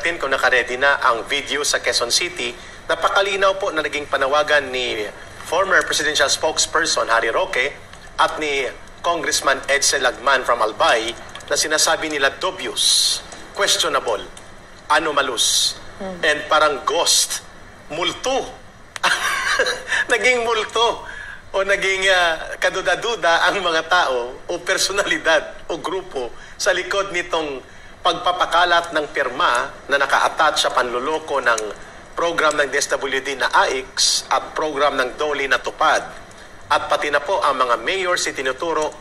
natin kung nakaredy na ang video sa Quezon City. Napakalinaw po na naging panawagan ni former presidential spokesperson Harry Roque at ni Congressman Edsel Lagman from Albay na sinasabi nila dubious, questionable, anomalous, and parang ghost, multo. Naging multo o naging kaduda-duda ang mga tao o personalidad o grupo sa likod nitong pagpapakalat ng pirma na naka-attach sa panluloko ng program ng DSWD na AIX at program ng DOLE na tupad. At pati na po ang mga mayor si tinuturo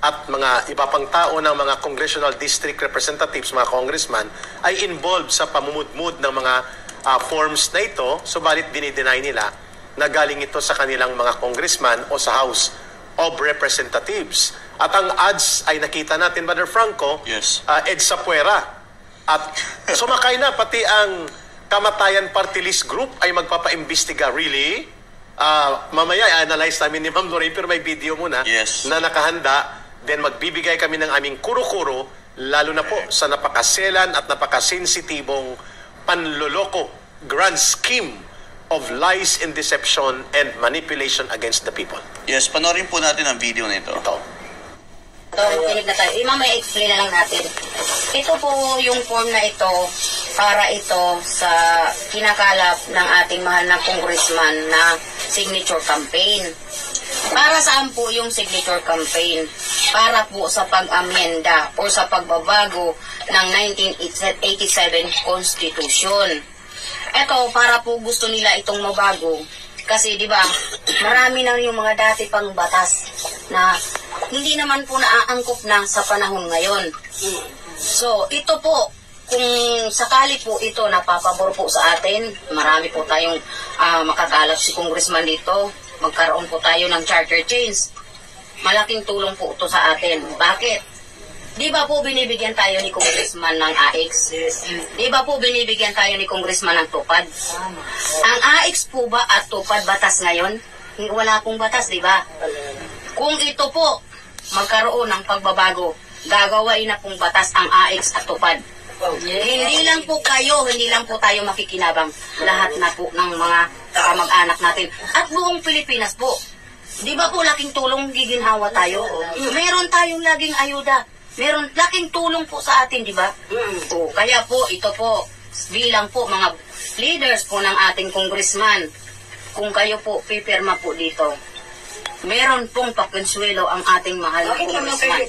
at mga iba pang tao ng mga congressional district representatives, mga congressman, ay involved sa pamumudmud ng mga forms na ito, subalit dinideny nila na galing ito sa kanilang mga congressman o sa House of Representatives. At ang ads ay nakita natin, Brother Franco, yes. EDSA Puera. At sumakay na, pati ang Kamatayan Party List Group ay magpapaimbestiga. Really? Mamaya, i-analyze namin ni Ma'am Lorraine, pero may video muna na nakahanda. Then magbibigay kami ng aming kuro-kuro, lalo na po sa napakaselan at napakasensitibong panloloko, grand scheme of lies and deception and manipulation against the people. Yes, panoorin po natin ang video na ito. Kinig na tayo. Mamaya explain na lang natin. Ito po yung form na ito para ito sa kinakalap ng ating mahal na congressman na signature campaign. Para saan po yung signature campaign? Para po sa pag-amyenda o sa pagbabago ng 1987 Constitution. Ito, para po gusto nila itong mabago. Kasi, di ba, marami na yung mga dati pang batas na hindi naman po naaangkop na sa panahon ngayon. So, ito po, kung sakali po ito napapabor po sa atin, marami po tayong makakalap si congressman dito, magkaroon po tayo ng charter change. Malaking tulong po ito sa atin. Bakit? Di ba po binibigyan tayo ni congressman ng AIX? Di ba po binibigyan tayo ni congressman ng tupad? Ang AIX po ba at tupad batas ngayon? Wala pong batas, di ba? Kung ito po magkaroon ng pagbabago, gagawain na pong batas ang AIX at tupad. Hindi lang po kayo, hindi lang po tayo makikinabang. Lahat na po ng mga kamag-anak natin. At buong Pilipinas po. Di ba po laking tulong giginhawa tayo? Meron tayong laging ayuda. Meron laking tulong po sa atin, di ba? O, kaya po, ito po, bilang po mga leaders po ng ating congressman, kung kayo po pipirma po dito, meron pong pakonsuelo ang ating mahal na congressman.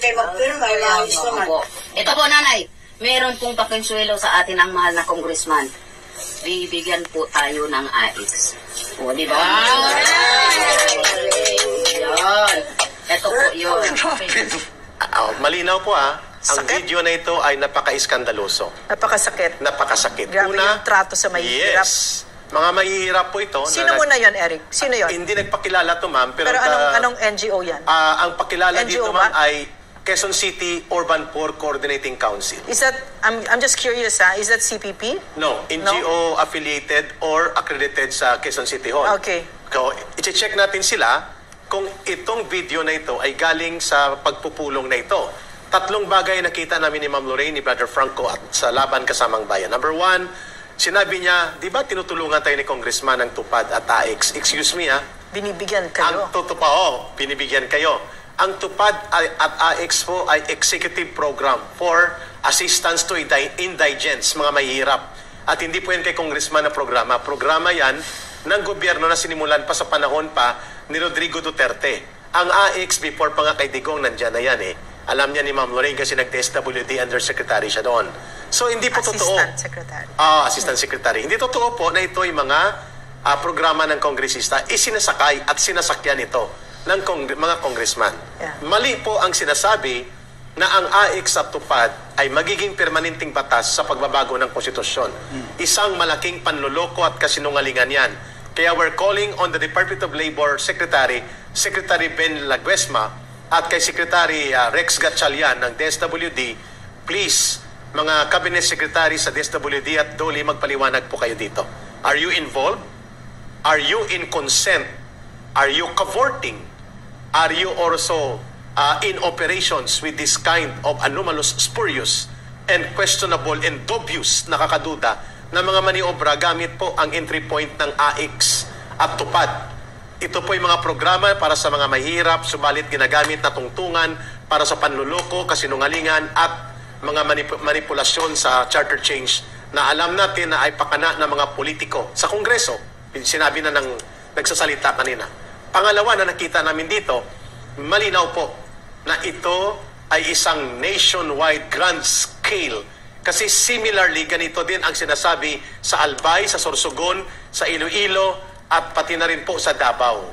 Ito po, nanay, meron pong pakonsuelo sa atin ang mahal na congressman. Bibigyan po tayo ng AIX. O, di ba? Yan. Ito po yun. Malinaw po ang video na ito ay napaka-iskandaloso. Napakasakit. Napakasakit. Grabe yung trato sa mahihirap. Yes. Mga mahihirap po ito. Sino muna yun, Eric? Sino yun? Hindi nagpakilala to, ma'am. Pero anong NGO yan? Ang pakilala NGO dito, ba? ma'am, ay Quezon City Urban Poor Coordinating Council. Is that, I'm just curious, is that CPP? No, NGO affiliated or accredited sa Quezon City Hall. Okay. So, i-check natin sila kung itong video na ito ay galing sa pagpupulong na ito. Tatlong bagay nakita namin ni Ma'am Lorraine, ni Brother Franco at sa Laban Kasamang Bayan. Number one, sinabi niya, di ba tinutulungan tayo ni Congressman ng tupad at AIX? Excuse me, Binibigyan kayo. Ang binibigyan kayo. Ang tupad at AIX po ay executive program for assistance to indigents, mga mahihirap. At hindi po yan kay Congressman na programa. Programa yan ng gobyerno na sinimulan pa sa panahon pa ni Rodrigo Duterte. Ang AIX before pa nga kay Digong, nandyan na yan Alam niya ni Ma'am Lorraine kasi nag-DSWD undersecretary siya doon. So hindi po totoo. Assistant Secretary. Assistant Secretary. Hindi totoo po na ito ay mga programa ng kongresista isinasakay at sinasakyan ito ng mga congressman. Yeah. Mali po ang sinasabi na ang AIX at tupad ay magiging permanenteng batas sa pagbabago ng konstitusyon. Isang malaking panluloko at kasinungalingan yan. Kaya we're calling on the Department of Labor Secretary, Secretary Ben Laguesma, at kay Secretary Rex Gatchalian ng DSWD, please, mga cabinet secretary sa DSWD at DOLE, magpaliwanag po kayo dito. Are you involved? Are you in consent? Are you cavorting? Are you also in operations with this kind of anomalous, spurious, and questionable and dubious, nakakaduda, na mga maniobra gamit po ang entry point ng AIX at tupad. Ito po yung mga programa para sa mga mahirap, subalit ginagamit na tungtungan para sa panluloko, kasinungalingan at mga manipulasyon sa charter change na alam natin na ay pakana ng mga politiko sa Kongreso. Sinabi na ng nagsasalita kanina. Pangalawa na nakita namin dito, malinaw po na ito ay isang nationwide grand scale. Kasi similarly, ganito din ang sinasabi sa Albay, sa Sorsogon, sa Iloilo, at pati na rin po sa Davao.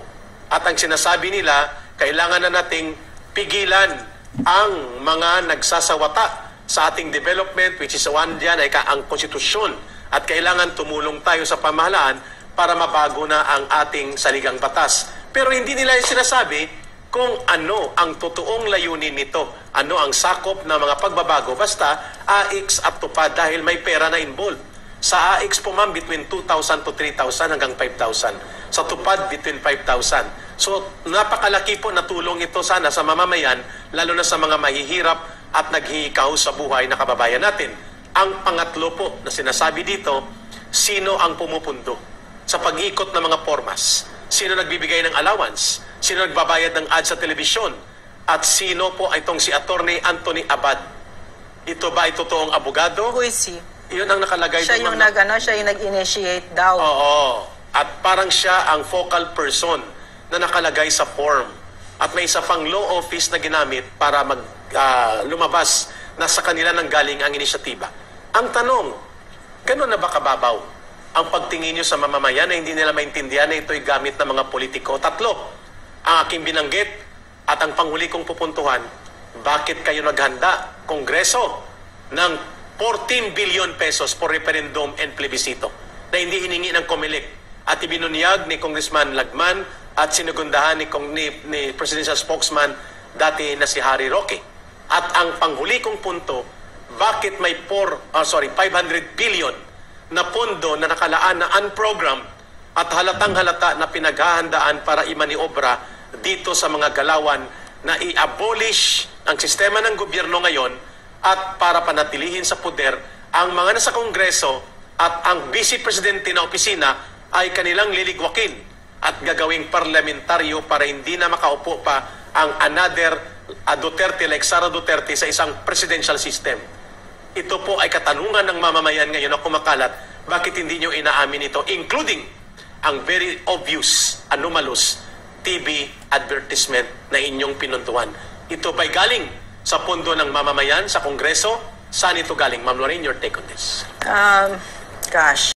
At ang sinasabi nila, kailangan na nating pigilan ang mga nagsasawata sa ating development, which is one dyan ay ang konstitusyon. At kailangan tumulong tayo sa pamahalaan para mabago na ang ating saligang batas. Pero hindi nila sinasabi kung ano ang totoong layunin nito, ano ang sakop ng mga pagbabago, basta AIX at tupad dahil may pera na involved. Sa AIX po ma'am, between 2,000 to 3,000 hanggang 5,000. Sa tupad, between 5,000. So, napakalaki po na tulong ito sana sa mamamayan, lalo na sa mga mahihirap at naghihikaw sa buhay na kababayan natin. Ang pangatlo po na sinasabi dito, sino ang pumupundo sa pag-ikot ng mga formas? Sino nagbibigay ng allowance? Sino nagbabayad ng ads sa telebisyon? At sino po itong si Attorney Anthony Abad? Ito ba ay totoong abogado? Who is he? Iyon ang nakalagay Siya yung siya yung nag-initiate daw. Oo. At parang siya ang focal person na nakalagay sa form. At may isa pang law office na ginamit para lumabas na sa kanila nang galing ang inisyatiba. Ang tanong, gano'n na ba kababaw ang pagtingin nyo sa mamamayan na hindi nila maintindihan na ito'y gamit ng mga politiko? Tatlo, ang aking binanggit at ang panghuli kong pupuntuhan, bakit kayo naghanda, Kongreso, ng 14 billion pesos for referendum and plebisito na hindi hiningi ng COMELEC at ibinunyag ni Congressman Lagman at sinugundahan ni Presidential Spokesman dati na si Harry Roque. At ang panghuli kong punto, bakit may 500 billion na pondo na nakalaan na unprogrammed at halatang halata na pinaghahandaan para imaniobra dito sa mga galawan na i-abolish ang sistema ng gobyerno ngayon at para panatilihin sa poder ang mga nasa Kongreso at ang Vice Presidente na opisina ay kanilang liligwakin at gagawing parlamentaryo para hindi na makaupo pa ang another Duterte like Sara Duterte sa isang presidential system. Ito po ay katanungan ng mamamayan ngayon na kumakalat. Bakit hindi nyo inaamin ito? Including ang very obvious, anomalous TV advertisement na inyong pinuntuhan. Ito ba'y galing sa pondo ng mamamayan, sa Kongreso? Saan ito galing? Ma'am Lorraine, your take on this. Gosh.